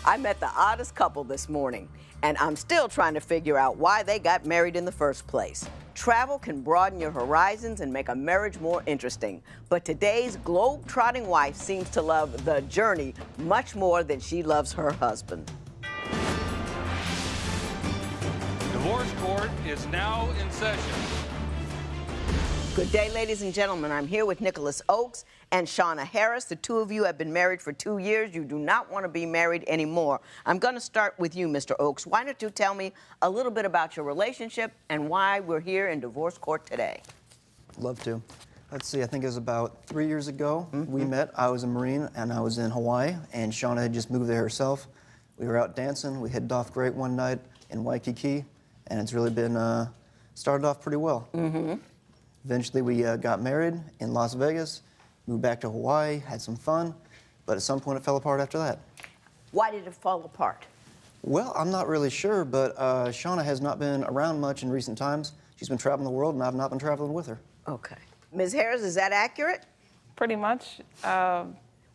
I met the oddest couple this morning, and I'm still trying to figure out why they got married in the first place. Travel can broaden your horizons and make a marriage more interesting, but today's globe-trotting wife seems to love the journey much more than she loves her husband. Divorce court is now in session. Good day, ladies and gentlemen. I'm here with Nicholas Oakes and Shawna Harris. The two of you have been married for 2 years. You do not want to be married anymore. I'm going to start with you, Mr. Oakes. Why don't you tell me a little bit about your relationship and why we're here in divorce court today? Love to. Let's see, I think it was about 3 years ago we met. I was a Marine and I was in Hawaii, and Shawna had just moved there herself. We were out dancing. We hit off great one night in Waikiki, and it's really been started off pretty well. Eventually, we got married in Las Vegas, moved back to Hawaii, had some fun, but at some point it fell apart after that. Why did it fall apart? Well, I'm not really sure, but Shawna has not been around much in recent times. She's been traveling the world, and I've not been traveling with her. Okay. Ms. Harris, is that accurate? Pretty much.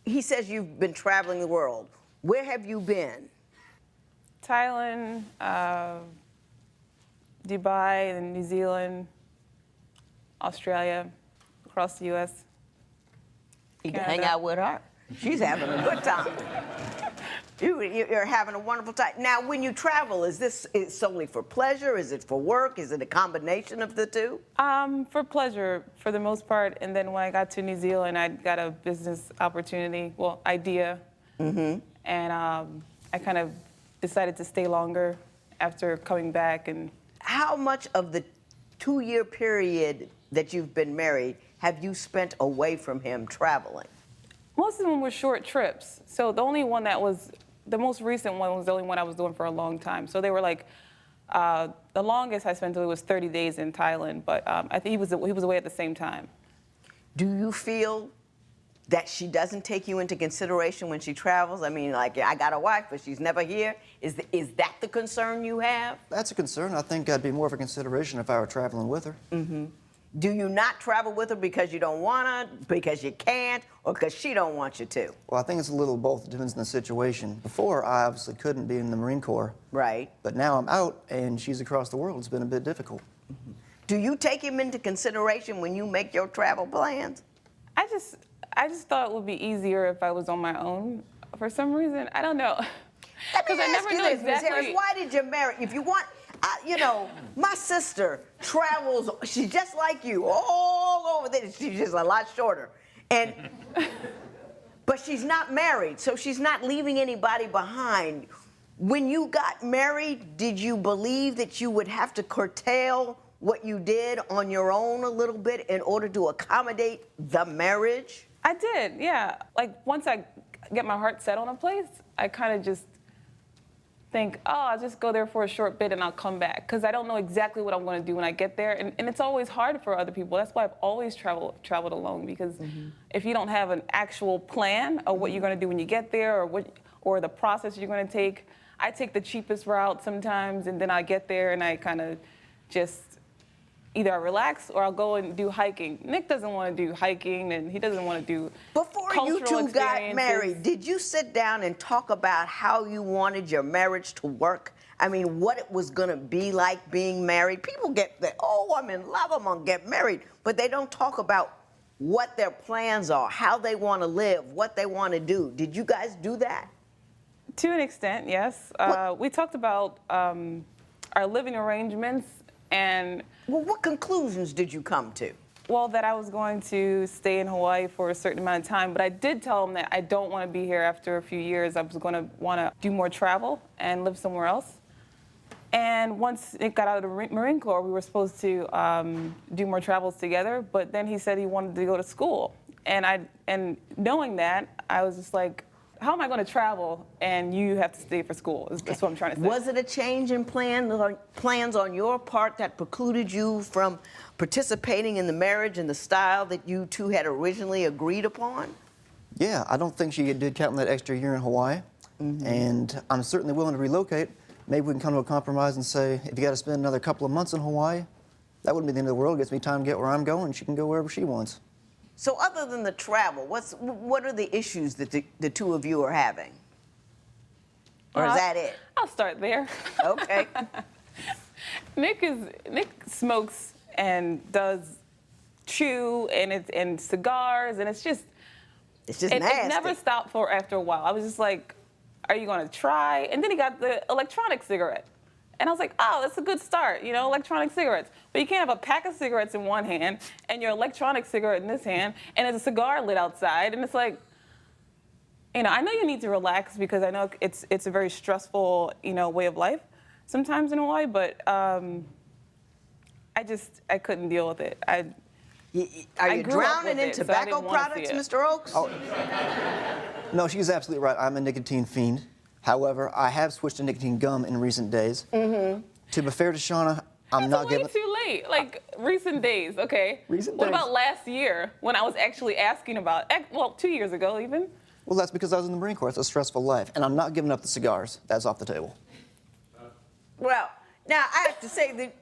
He says you've been traveling the world. Where have you been? Thailand, Dubai, and New Zealand, Australia, across the U.S. You can hang out with her. She's having a good time. You're having a wonderful time. Now, when you travel, is this solely for pleasure? Is it for work? Is it a combination of the two? For pleasure, for the most part. And then when I got to New Zealand, I got a business opportunity, well, idea. And I kind of decided to stay longer after coming back. And how much of the 2-year period that you've been married have you spent away from him traveling? Most of them were short trips. So the only one that was, the most recent one was the only one I was doing for a long time. So they were like, the longest I spent away was 30 days in Thailand, but I think he was away at the same time. Do you feel that she doesn't take you into consideration when she travels? I mean, like, I got a wife, but she's never here. Is that the concern you have? That's a concern. I think that'd be more of a consideration if I were traveling with her. Do you not travel with her because you don't want to, because you can't, or because she don't want you to? Well, I think it's a little of both. It depends on the situation. Before, I obviously couldn't be in the Marine Corps. Right. But now I'm out, and she's across the world. It's been a bit difficult. Do you take him into consideration when you make your travel plans? I just thought it would be easier if I was on my own. For some reason, I don't know. Let me I ask never you know this, Ms. exactly. Harris, why did you marry? If you want, you know, my sister travels, she's just like you, all over there. She's just a lot shorter. But she's not married, so she's not leaving anybody behind. When you got married, did you believe that you would have to curtail what you did on your own a little bit in order to accommodate the marriage? I did, yeah. Like, once I get my heart set on a place, I kind of just think, oh, I'll just go there for a short bit and I'll come back. Because I don't know exactly what I'm going to do when I get there. And it's always hard for other people. That's why I've always traveled alone. Because if you don't have an actual plan of what you're going to do when you get there, or the process you're going to take, I take the cheapest route sometimes, and then I get there and I kind of just either I relax or I'll go and do hiking. Nick doesn't want to do hiking, and he doesn't want to do Before you two got married, did you sit down and talk about how you wanted your marriage to work? I mean, what it was going to be like being married? People get that, oh, I'm in love, I'm going to get married. But they don't talk about what their plans are, how they want to live, what they want to do. Did you guys do that? To an extent, yes. We talked about our living arrangements and... Well, what conclusions did you come to? Well, that I was going to stay in Hawaii for a certain amount of time, but I did tell him that I don't want to be here after a few years. I was going to want to do more travel and live somewhere else. And once it got out of the Marine Corps, we were supposed to do more travels together, but then he said he wanted to go to school. And knowing that, I was just like, how am I going to travel and you have to stay for school? That's what I'm trying to say. Was it a change in plans on your part that precluded you from participating in the marriage in the style that you two had originally agreed upon? Yeah, I don't think she did count on that extra year in Hawaii. And I'm certainly willing to relocate. Maybe we can come to a compromise and say, if you got to spend another couple of months in Hawaii, that wouldn't be the end of the world. It gets me time to get where I'm going. She can go wherever she wants. So other than the travel, what are the issues that the two of you are having? Or is that it? I'll start there. Okay. Nick smokes and does chew and cigars, and it's just nasty. It never stopped for after a while. I was just like, are you going to try? And then he got the electronic cigarette. And I was like, oh, that's a good start, you know, electronic cigarettes. But you can't have a pack of cigarettes in one hand and your electronic cigarette in this hand, and there's a cigar lit outside. And it's like, you know, I know you need to relax because I know it's a very stressful, you know, way of life sometimes in Hawaii, but I couldn't deal with it. Are you drowning in tobacco products, Mr. Oaks? Oh. No, she's absolutely right. I'm a nicotine fiend. However, I have switched to nicotine gum in recent days. Mm-hmm. To be fair to Shawna, I'm not giving... It's way too late. Like, recent days, okay? Recent What days. about last year when I was actually asking about, well, 2 years ago even? Well, that's because I was in the Marine Corps. It's a stressful life. And I'm not giving up the cigars. That's off the table. Well, now I have to say that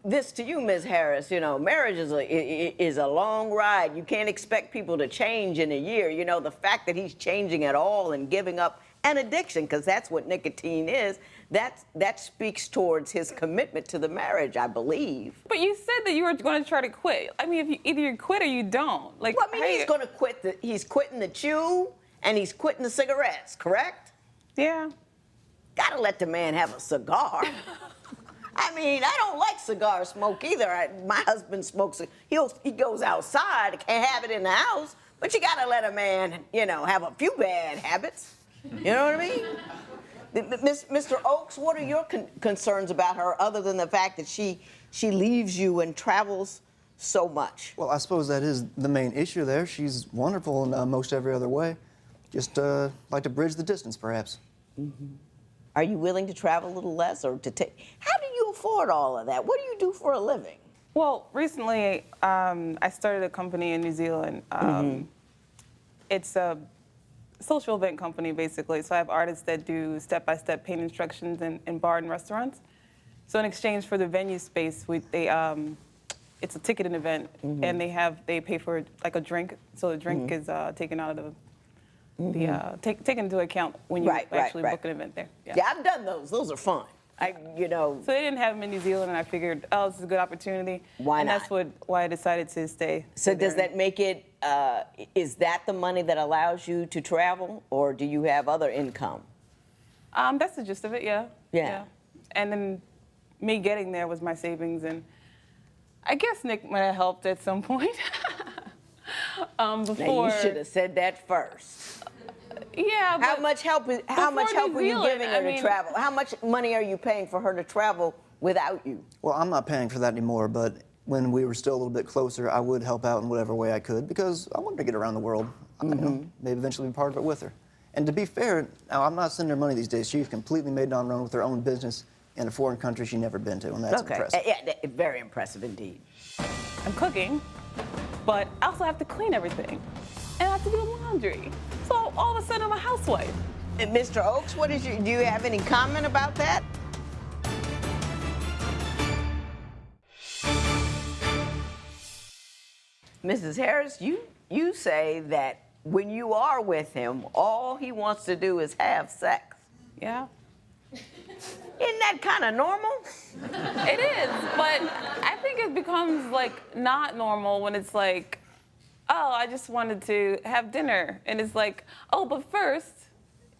this to you, Ms. Harris. You know, marriage is a long ride. You can't expect people to change in a year. You know, the fact that he's changing at all and giving up an addiction, because that's what nicotine is, that speaks towards his commitment to the marriage, I believe. But you said that you were going to try to quit. I mean, either you quit or you don't. Like, well, I mean, he's going to quit. He's quitting the chew and he's quitting the cigarettes, correct? Yeah. Gotta let the man have a cigar. I mean, I don't like cigar smoke either. My husband smokes it. He goes outside. Can't have it in the house. But you gotta let a man, you know, have a few bad habits. You know what I mean? Mr. Oaks, what are your concerns about her, other than the fact that she leaves you and travels so much? Well, I suppose that is the main issue there. She's wonderful in most every other way. Just like to bridge the distance, perhaps. Mm-hmm. Are you willing to travel a little less, or to take? How do you afford all of that? What do you do for a living? Well, recently I started a company in New Zealand. It's a social event company, basically. So I have artists that do step-by-step paint instructions in bar and restaurants. So in exchange for the venue space, it's a ticketed event, and they pay for like a drink. So the drink is taken out of taken into account when you actually book an event there. Yeah, I've done those. Those are fun. So they didn't have them in New Zealand, and I figured, oh, this is a good opportunity. Why not? And that's why I decided to stay. So does that make it? Is that the money that allows you to travel, or do you have other income? That's the gist of it. Yeah. Yeah. And then me getting there was my savings, and I guess Nick might have helped at some point. Before. Now you should have said that first. Yeah. But how much help are you giving her to travel? How much money are you paying for her to travel without you? Well, I'm not paying for that anymore, but when we were still a little bit closer, I would help out in whatever way I could because I wanted to get around the world. You know, maybe eventually be part of it with her. And to be fair, now I'm not sending her money these days. She's completely made on her own with her own business in a foreign country she's never been to, and that's impressive. Yeah, very impressive indeed. I'm cooking, but I also have to clean everything, and I have to do laundry. So all of a sudden, I'm a housewife. And Mr. Oaks, do you have any comment about that? Mrs. Harris, you say that when you are with him, all he wants to do is have sex. Yeah. Isn't that kind of normal? It is, but I think it becomes like not normal when it's like, oh, I just wanted to have dinner. And it's like, oh, but first,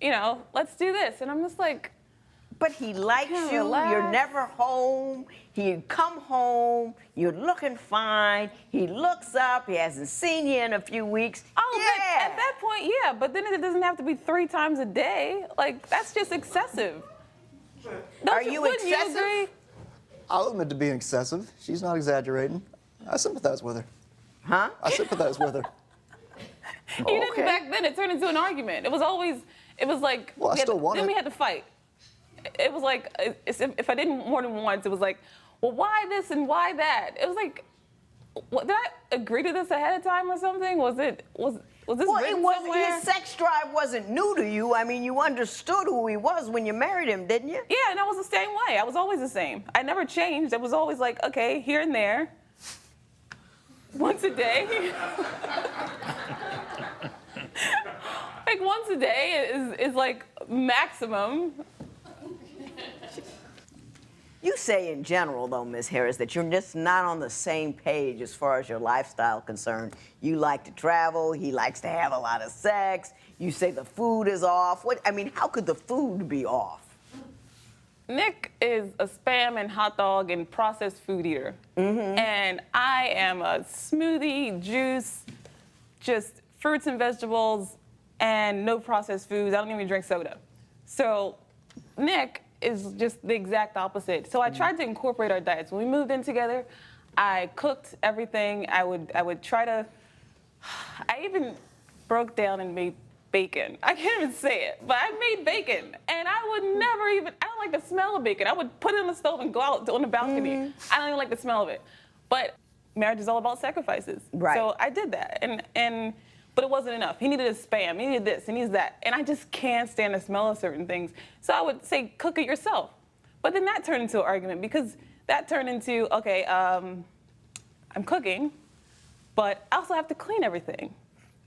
you know, let's do this. And I'm just like, but he likes you. Relax. You're never home. You come home. You're looking fine. He looks up. He hasn't seen you in a few weeks. Oh, yeah. At that point, yeah. But then it doesn't have to be 3 times a day. Like, that's just excessive. Are you excessive? You agree? I'll admit to being excessive. She's not exaggerating. I sympathize with her. Huh? I sympathize with her. You didn't back then. It turned into an argument. It was like, well, I still want then it. we had to fight. It was like, if I did more than once, it was like, well, why this and why that? It was like, did I agree to this ahead of time or something? Was this written somewhere? His sex drive wasn't new to you. I mean, you understood who he was when you married him, didn't you? Yeah, and I was the same way. I was always the same. I never changed. It was always like, okay, here and there, once a day. Like once a day is like maximum. You say in general, though, Ms. Harris, that you're just not on the same page as far as your lifestyle concerned. You like to travel. He likes to have a lot of sex. You say the food is off. How could the food be off? Nick is a Spam and hot dog and processed food eater. And I am a smoothie, juice, just fruits and vegetables, and no processed foods. I don't even drink soda. So Nick is just the exact opposite. So I tried to incorporate our diets. When we moved in together, I cooked everything. I would try to, I even broke down and made bacon. I can't even say it, but I made bacon. And I would never even, I don't like the smell of bacon. I would put it on the stove and go out on the balcony. I don't even like the smell of it. But marriage is all about sacrifices. Right. So I did that. But it wasn't enough. He needed a Spam, he needed this, he needs that. And I just can't stand the smell of certain things. So I would say, cook it yourself. But then that turned into an argument because that turned into, okay, I'm cooking, but I also have to clean everything.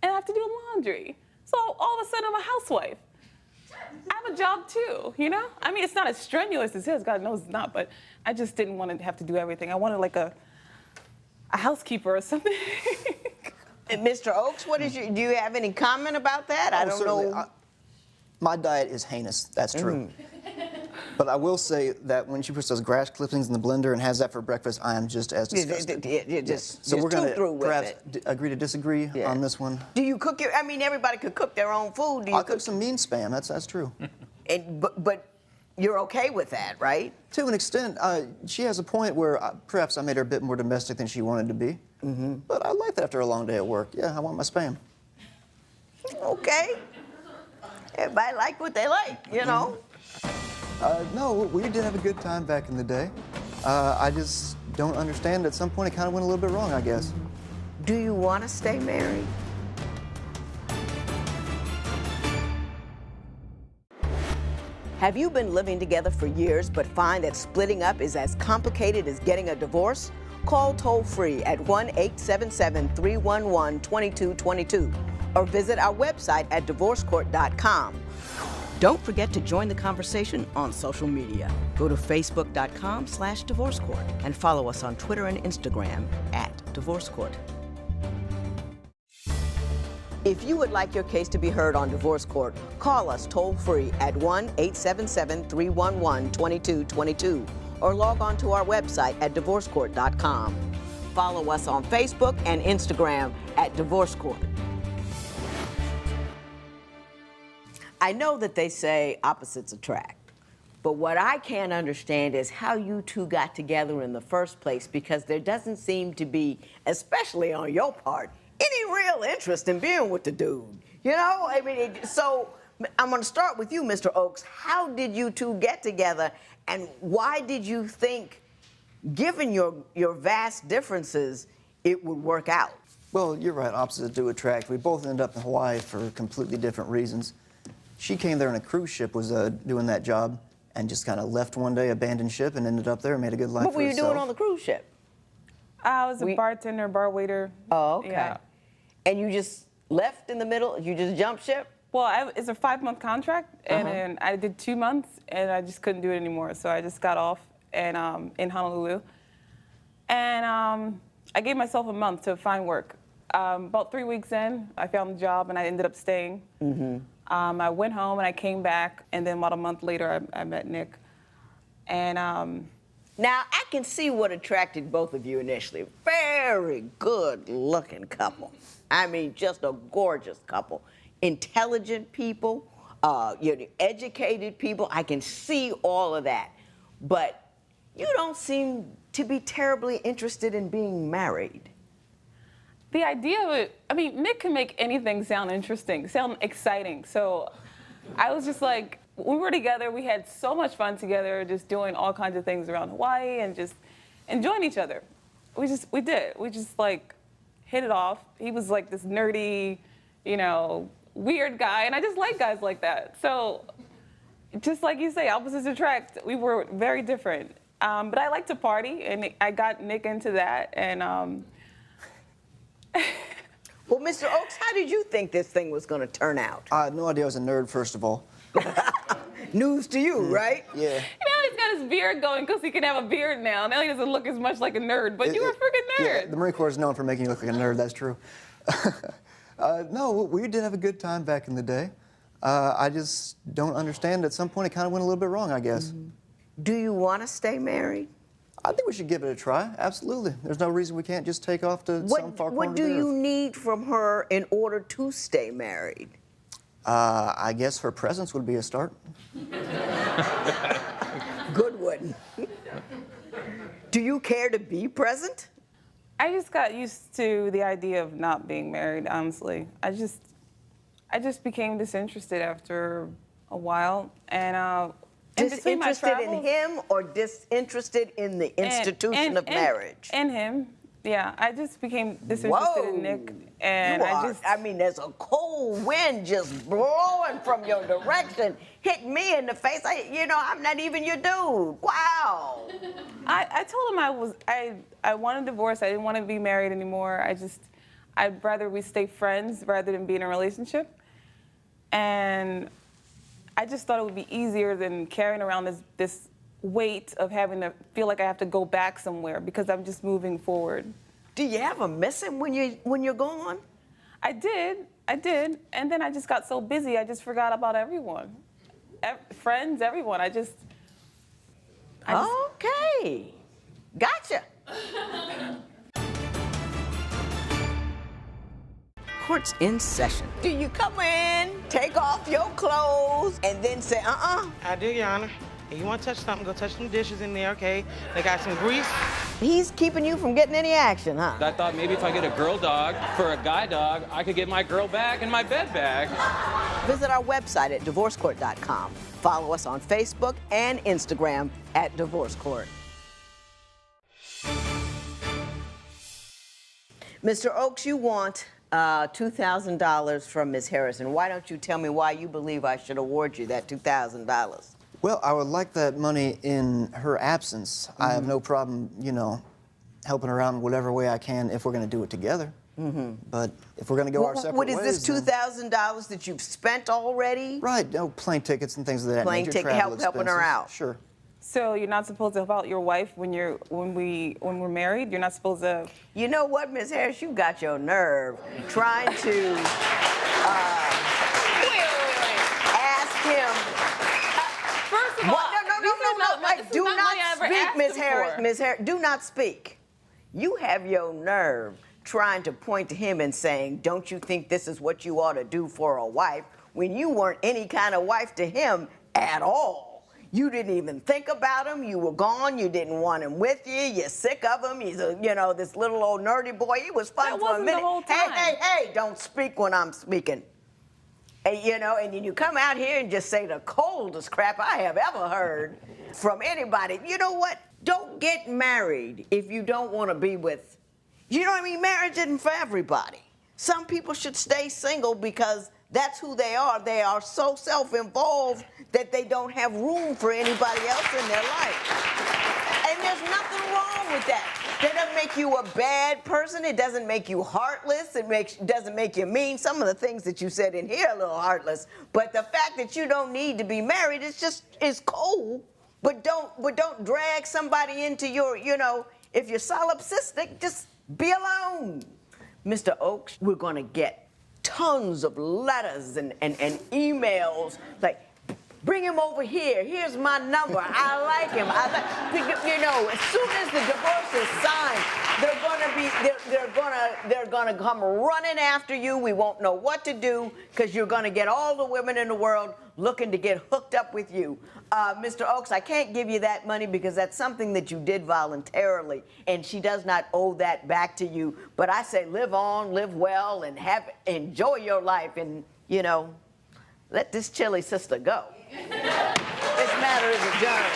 And I have to do laundry. So all of a sudden I'm a housewife. I have a job too, you know? I mean, it's not as strenuous as his, God knows it's not, but I just didn't want to have to do everything. I wanted like a housekeeper or something. And Mr. Oaks, do you have any comment about that? I don't know. My diet is heinous, that's true. But I will say that when she puts those grass clippings in the blender and has that for breakfast, I am just as disgusted. So we're going to perhaps agree to disagree on this one. Do you cook everybody could cook their own food. I cook some mean Spam, that's true. But you're okay with that, right? To an extent. She has a point where perhaps I made her a bit more domestic than she wanted to be. But I like that after a long day at work. Yeah, I want my Spam. Okay. Everybody like what they like, you know? No, we did have a good time back in the day. I just don't understand. At some point, it kind of went a little bit wrong, I guess. Do you want to stay married? Have you been living together for years but find that splitting up is as complicated as getting a divorce? Call toll-free at 1-877-311-2222 or visit our website at divorcecourt.com. Don't forget to join the conversation on social media. Go to facebook.com/divorcecourt and follow us on Twitter and Instagram @divorcecourt. If you would like your case to be heard on Divorce Court, call us toll-free at 1-877-311-2222 or log on to our website at divorcecourt.com. Follow us on Facebook and Instagram @divorcecourt. I know that they say opposites attract, but what I can't understand is how you two got together in the first place, because there doesn't seem to be, especially on your part, any real interest in being with the dude. You know, so I'm going to start with you, Mr. Oaks. How did you two get together, and why did you think, given your vast differences, it would work out? Well, you're right, opposites do attract. We both ended up in Hawaii for completely different reasons. She came there on a cruise ship, was doing that job, and just kind of left one day, abandoned ship, and ended up there and made a good life for herself. What were you doing on the cruise ship? I was a bartender, bar waiter. Oh, okay. Yeah. And you just left in the middle? You just jumped ship? Well, it's a 5-month contract, and then I did 2 months, and I just couldn't do it anymore. So I just got off in Honolulu. And I gave myself a month to find work. About 3 weeks in, I found a job, and I ended up staying. I went home, and I came back, and then about a month later, I met Nick. And now, I can see what attracted both of you initially. Very good-looking couple. I mean, just a gorgeous couple. Intelligent people, educated people. I can see all of that. But you don't seem to be terribly interested in being married. The idea of it, Nick can make anything sound interesting, sound exciting. So I was just like, we were together, we had so much fun together, just doing all kinds of things around Hawaii and just enjoying each other. We just like hit it off. He was like this nerdy, weird guy, and I just like guys like that. So just like you say, opposites attract. We were very different. But I like to party, and I got Nick into that, and Well, Mr. Oaks, how did you think this thing was going to turn out? I had no idea I was a nerd, first of all. News to you, right? Yeah. He's got got his beard going because he can have a beard now. Now he doesn't look as much like a nerd, but you were a freaking nerd. Yeah, the Marine Corps is known for making you look like a nerd, that's true. No, we did have a good time back in the day. I just don't understand. At some point, it kind of went a little bit wrong, I guess. Mm-hmm. Do you want to stay married? I think we should give it a try, absolutely. There's no reason we can't just take off to some far corner What of do the you earth. need from her in order to stay married? I guess her presence would be a start. Good one. Do you care to be present? I just got used to the idea of not being married, honestly. I just became disinterested after a while, and Disinterested in him or disinterested in the institution of marriage? In him, yeah. I just became disinterested in Nick, and I mean, there's a cold wind just blowing from your direction, hit me in the face. I'm not even your dude. Wow. I told him I wanted a divorce. I didn't want to be married anymore. I'd rather we stay friends rather than be in a relationship. And I just thought it would be easier than carrying around this weight of having to feel like I have to go back somewhere because I'm just moving forward. Do you ever miss him when you're gone? I did, and then I just got so busy I just forgot about everyone, friends, everyone. I just okay, gotcha. Court's in session. Do you come in, take off your clothes, and then say, I do, Your Honor. If you want to touch something, go touch some dishes in there, okay? They got some grease. He's keeping you from getting any action, huh? I thought maybe if I get a girl dog for a guy dog, I could get my girl back and my bed back. Visit our website at divorcecourt.com. Follow us on Facebook and Instagram at Divorce Court. Mr. Oakes, you want $2,000 from Ms. Harrison. Why don't you tell me why you believe I should award you that $2,000? Well, I would like that money in her absence. Mm-hmm. I have no problem, helping her out in whatever way I can if we're going to do it together. Mm-hmm. But if we're going to go our separate ways... What is this $2,000 that you've spent already? Right, plane tickets and things of that nature. Plane ticket, helping her out. Sure. So you're not supposed to help out your wife when we're married? You're not supposed to... You know what, Ms. Harris? You got your nerve trying to ask him... First of all... No. Do not speak, Ms. Harris. Ms. Harris, do not speak. You have your nerve trying to point to him and saying, don't you think this is what you ought to do for a wife, when you weren't any kind of wife to him at all. You didn't even think about him. You were gone. You didn't want him with you. You're sick of him. He's this little old nerdy boy. He was fun for a minute. The whole time. Hey, don't speak when I'm speaking. And, and then you come out here and just say the coldest crap I have ever heard from anybody. You know what? Don't get married if you don't want to be with, marriage isn't for everybody. Some people should stay single because that's who they are. They are so self-involved that they don't have room for anybody else in their life. And there's nothing wrong with that. That doesn't make you a bad person. It doesn't make you heartless. It doesn't make you mean. Some of the things that you said in here are a little heartless. But the fact that you don't need to be married is cool. But don't drag somebody into your, if you're solipsistic, just be alone. Mr. Oakes, we're going to get tons of letters and emails like, bring him over here. Here's my number. I like him. As soon as the divorce is signed, they're gonna come running after you. We won't know what to do because you're gonna get all the women in the world looking to get hooked up with you. Mr. Oakes, I can't give you that money because that's something that you did voluntarily, and she does not owe that back to you. But I say live on, live well, and enjoy your life, and, let this chilly sister go. This matter is adjourned.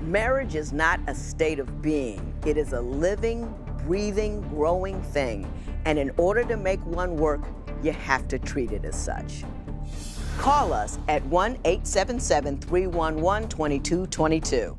Marriage is not a state of being. It is a living, breathing, growing thing. And in order to make one work, you have to treat it as such. Call us at 1-877-311-2222.